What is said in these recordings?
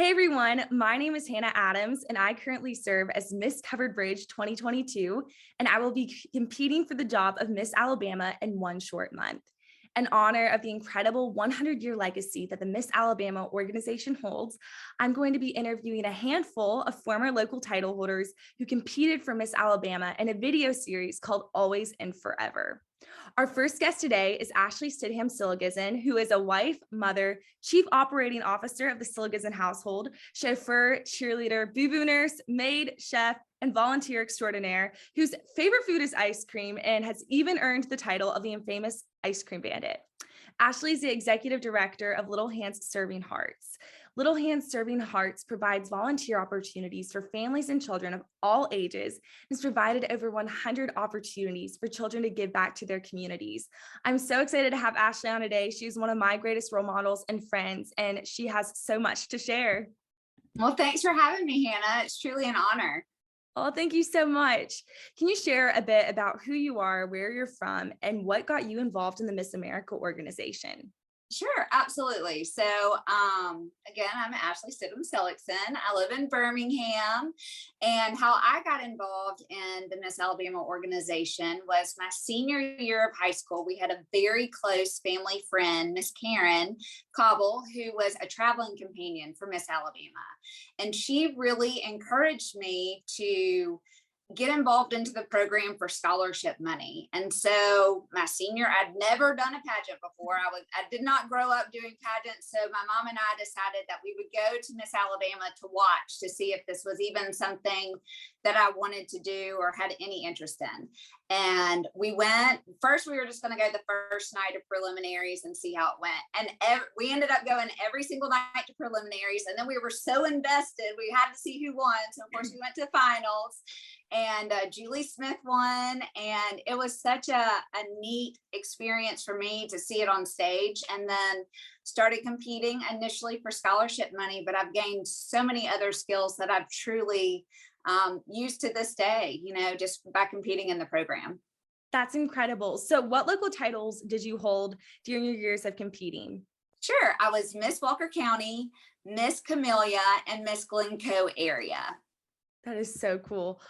Hey everyone, my name is Hannah Adams and I currently serve as Miss Covered Bridge 2022, and I will be competing for the job of Miss Alabama in one short month. In honor of the incredible 100-year legacy that the Miss Alabama organization holds, I'm going to be interviewing a handful of former local title holders who competed for Miss Alabama in a video series called Always and Forever. Our first guest today is Ashley Stidham Seligson, who is a wife, mother, chief operating officer of the Seligson household, chauffeur, cheerleader, boo-boo nurse, maid, chef, and volunteer extraordinaire, whose favorite food is ice cream and has even earned the title of the infamous Ice Cream Bandit. Ashley is the executive director of Little Hands Serving Hearts. Little Hands Serving Hearts provides volunteer opportunities for families and children of all ages and has provided over 100 opportunities for children to give back to their communities. I'm so excited to have Ashley on today. She's one of my greatest role models and friends, and she has so much to share. Well, thanks for having me, Hannah. It's truly an honor. Oh, thank you so much. Can you share a bit about who you are, where you're from, and what got you involved in the Miss America organization? Sure, absolutely. So, again, I'm Ashley Stidham Seligson. I live in Birmingham, and how I got involved in the Miss Alabama organization was my senior year of high school. We had a very close family friend, Miss Karen Cobble, who was a traveling companion for Miss Alabama, and she really encouraged me to get involved into the program for scholarship money. And so my senior, I'd never done a pageant before. I did not grow up doing pageants. So my mom and I decided that we would go to Miss Alabama to watch to see if this was even something that I wanted to do or had any interest in. And we went, first we were just going to go the first night of preliminaries and see how it went. And we ended up going every single night to preliminaries. And then we were so invested, we had to see who won. So of course we went to finals, and Julie Smith won. And it was such a neat experience for me to see it on stage, and then started competing initially for scholarship money. But I've gained so many other skills that I've truly used to this day, just by competing in the program. That's incredible. So what local titles did you hold during your years of competing? Sure. I was Miss Walker County, Miss Camilla, and Miss Glencoe area. That is so cool.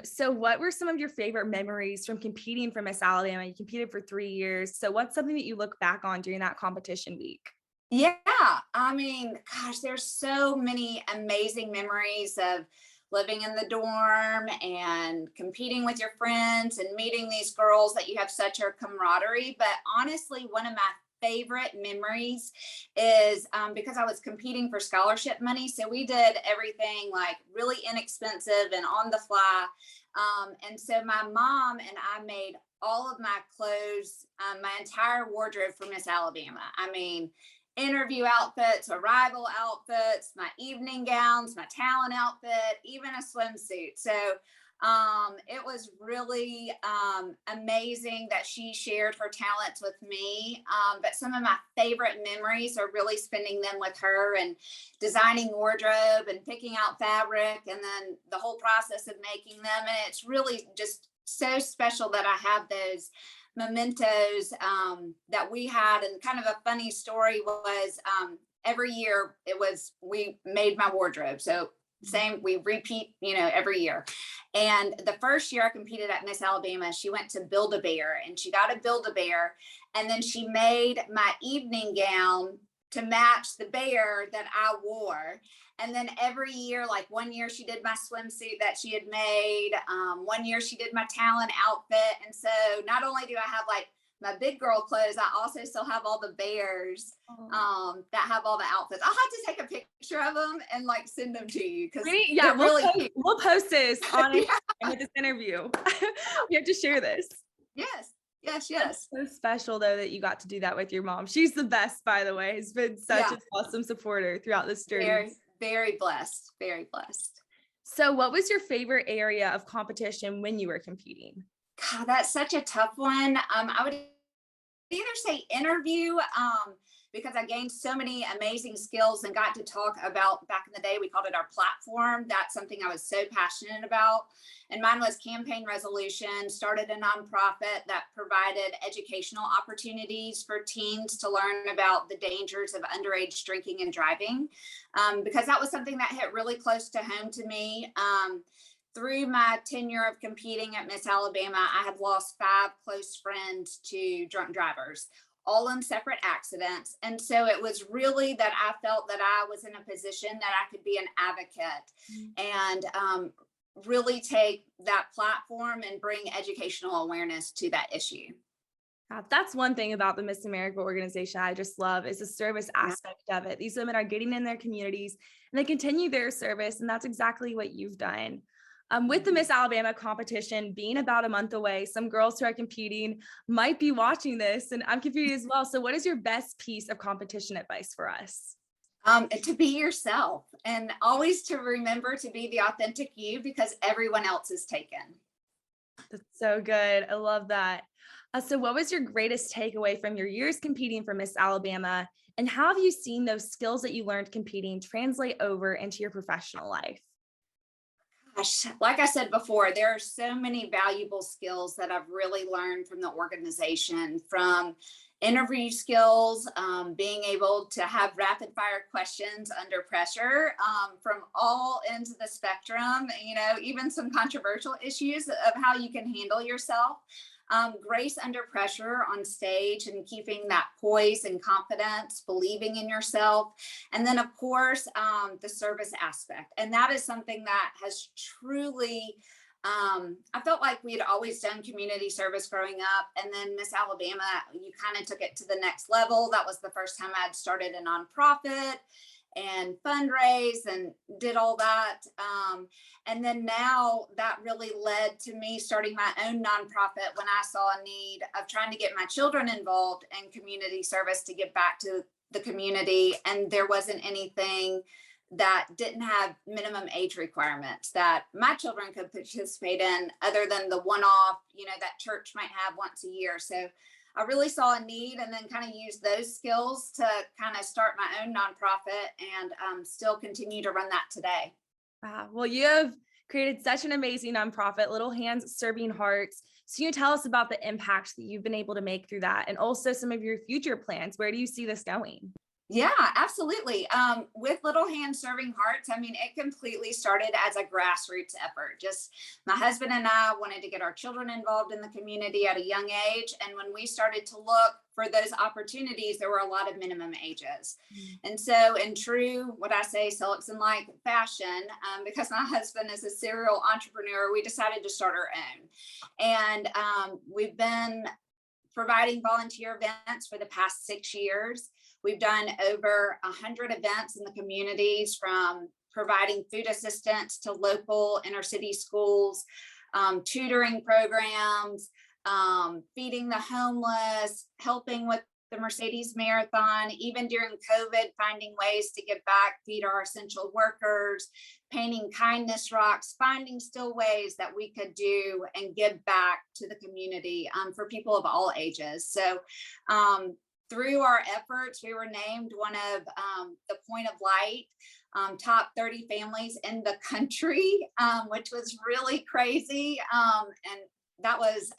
So what were some of your favorite memories from competing for Miss Alabama? You competed for 3 years. So what's something that you look back on during that competition week? Yeah, I mean, gosh, there's so many amazing memories of living in the dorm and competing with your friends and meeting these girls that you have such a camaraderie. But honestly, one of my favorite memories is because I was competing for scholarship money. So we did everything like really inexpensive and on the fly. And so my mom and I made all of my clothes, my entire wardrobe for Miss Alabama. I mean, interview outfits, arrival outfits, my evening gowns, my talent outfit, even a swimsuit. So it was really amazing that she shared her talents with me. But some of my favorite memories are really spending them with her and designing wardrobe and picking out fabric and then the whole process of making them. And it's really just so special that I have those mementos that we had. And kind of a funny story was every year we made my wardrobe. So same, we repeat, every year. And the first year I competed at Miss Alabama, she went to Build-A-Bear and she got a Build-A-Bear. And then she made my evening gown to match the bear that I wore. And then every year, like one year she did my swimsuit that she had made. One year she did my talent outfit. And so not only do I have like my big girl clothes, I also still have all the bears that have all the outfits. I'll have to take a picture of them and like send them to you because Yeah, we'll post this on yeah. with this interview. We have to share this. Yes. That's so special though that you got to do that with your mom. She's the best, by the way. Has been such an awesome supporter throughout this journey. Very, very blessed. Very blessed. So what was your favorite area of competition when you were competing? God, that's such a tough one. I would either say interview, because I gained so many amazing skills and got to talk about, back in the day, we called it our platform. That's something I was so passionate about. And mine was campaign resolution, started a nonprofit that provided educational opportunities for teens to learn about the dangers of underage drinking and driving, because that was something that hit really close to home to me. Through my tenure of competing at Miss Alabama, I have lost 5 close friends to drunk drivers, all in separate accidents. And so it was really that I felt that I was in a position that I could be an advocate and really take that platform and bring educational awareness to that issue. That's one thing about the Miss America organization I just love is the service aspect of it. These women are getting in their communities and they continue their service. And that's exactly what you've done. With the Miss Alabama competition being about a month away, some girls who are competing might be watching this, and I'm competing as well. So what is your best piece of competition advice for us? To be yourself and always to remember to be the authentic you, because everyone else is taken. That's so good. I love that. So what was your greatest takeaway from your years competing for Miss Alabama? And how have you seen those skills that you learned competing translate over into your professional life? Gosh, like I said before, there are so many valuable skills that I've really learned from the organization, from interview skills, being able to have rapid fire questions under pressure, from all ends of the spectrum, even some controversial issues of how you can handle yourself. Grace under pressure on stage and keeping that poise and confidence, believing in yourself. And then, of course, the service aspect. And that is something that has truly, I felt like we had always done community service growing up. And then Miss Alabama, you kind of took it to the next level. That was the first time I'd started a nonprofit and fundraise and did all that. And then now that really led to me starting my own nonprofit when I saw a need of trying to get my children involved in community service to give back to the community. And there wasn't anything that didn't have minimum age requirements that my children could participate in other than the one-off, that church might have once a year. So I really saw a need and then kind of used those skills to kind of start my own nonprofit and still continue to run that today. Wow. Well, you have created such an amazing nonprofit, Little Hands Serving Hearts. So you tell us about the impact that you've been able to make through that and also some of your future plans. Where do you see this going? Yeah, absolutely. With Little Hands Serving Hearts, it completely started as a grassroots effort. Just my husband and I wanted to get our children involved in the community at a young age. And when we started to look for those opportunities, there were a lot of minimum ages. And so in true, what I say, Seligson-like fashion, because my husband is a serial entrepreneur, we decided to start our own. And we've been providing volunteer events for the past 6 years. We've done over 100 events in the communities, from providing food assistance to local inner city schools, tutoring programs, feeding the homeless, helping with the Mercedes Marathon, even during COVID, finding ways to give back, feed our essential workers, painting kindness rocks, finding still ways that we could do and give back to the community for people of all ages. So through our efforts, we were named one of the Point of Light top 30 families in the country, which was really crazy. And that was,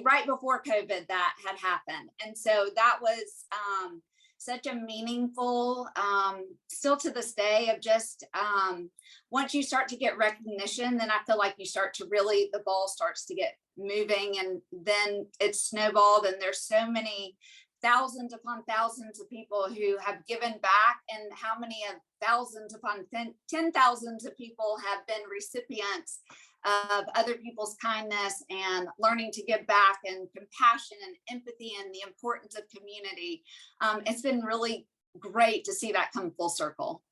right before COVID that had happened. And so that was such a meaningful, still to this day, of just once you start to get recognition, then I feel like you start to really, the ball starts to get moving, and then it's snowballed, and there's so many thousands upon thousands of people who have given back, and how many of thousands upon 10,000s of people have been recipients of other people's kindness and learning to give back, and compassion and empathy and the importance of community. It's been really great to see that come full circle.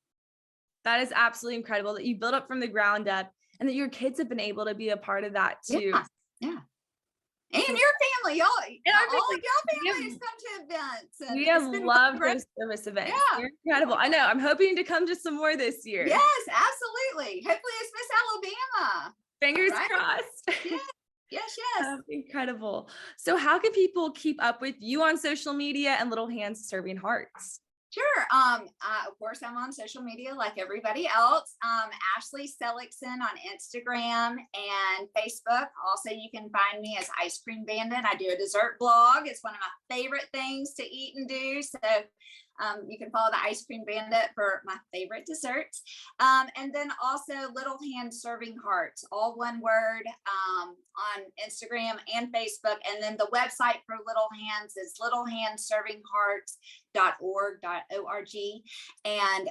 That is absolutely incredible that you built up from the ground up and that your kids have been able to be a part of that too. Yeah. And your family, all of y'all families come to events. And we have loved those service events. Yeah. They're incredible. I know. I'm hoping to come to some more this year. Yes, absolutely. Hopefully it's Miss Alabama. Fingers crossed. Yeah. Yes, yes. Incredible. So how can people keep up with you on social media and Little Hands Serving Hearts? Sure. Of course, I'm on social media like everybody else. Ashley Stidham on Instagram and Facebook. Also, you can find me as Ice Cream Bandit. I do a dessert blog. It's one of my favorite things to eat and do. So you can follow the Ice Cream Bandit for my favorite desserts. And then also Little Hand Serving Hearts, all one word, on Instagram and Facebook. And then the website for Little Hands is littlehandservinghearts.org, and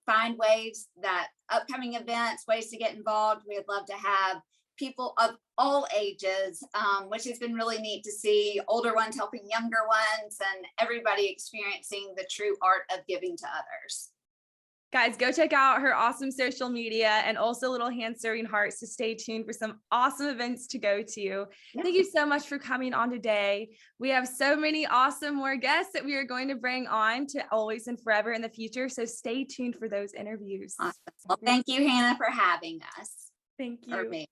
find ways that upcoming events, ways to get involved. We'd love to have people of all ages, which has been really neat to see, older ones helping younger ones, and everybody experiencing the true art of giving to others. Guys, go check out her awesome social media and also Little Hand Serving Hearts to stay tuned for some awesome events to go to. Yeah. Thank you so much for coming on today. We have so many awesome more guests that we are going to bring on to Always and Forever in the future. So stay tuned for those interviews. Awesome. Well, thank you, Hannah, for having us. Thank Or you. me.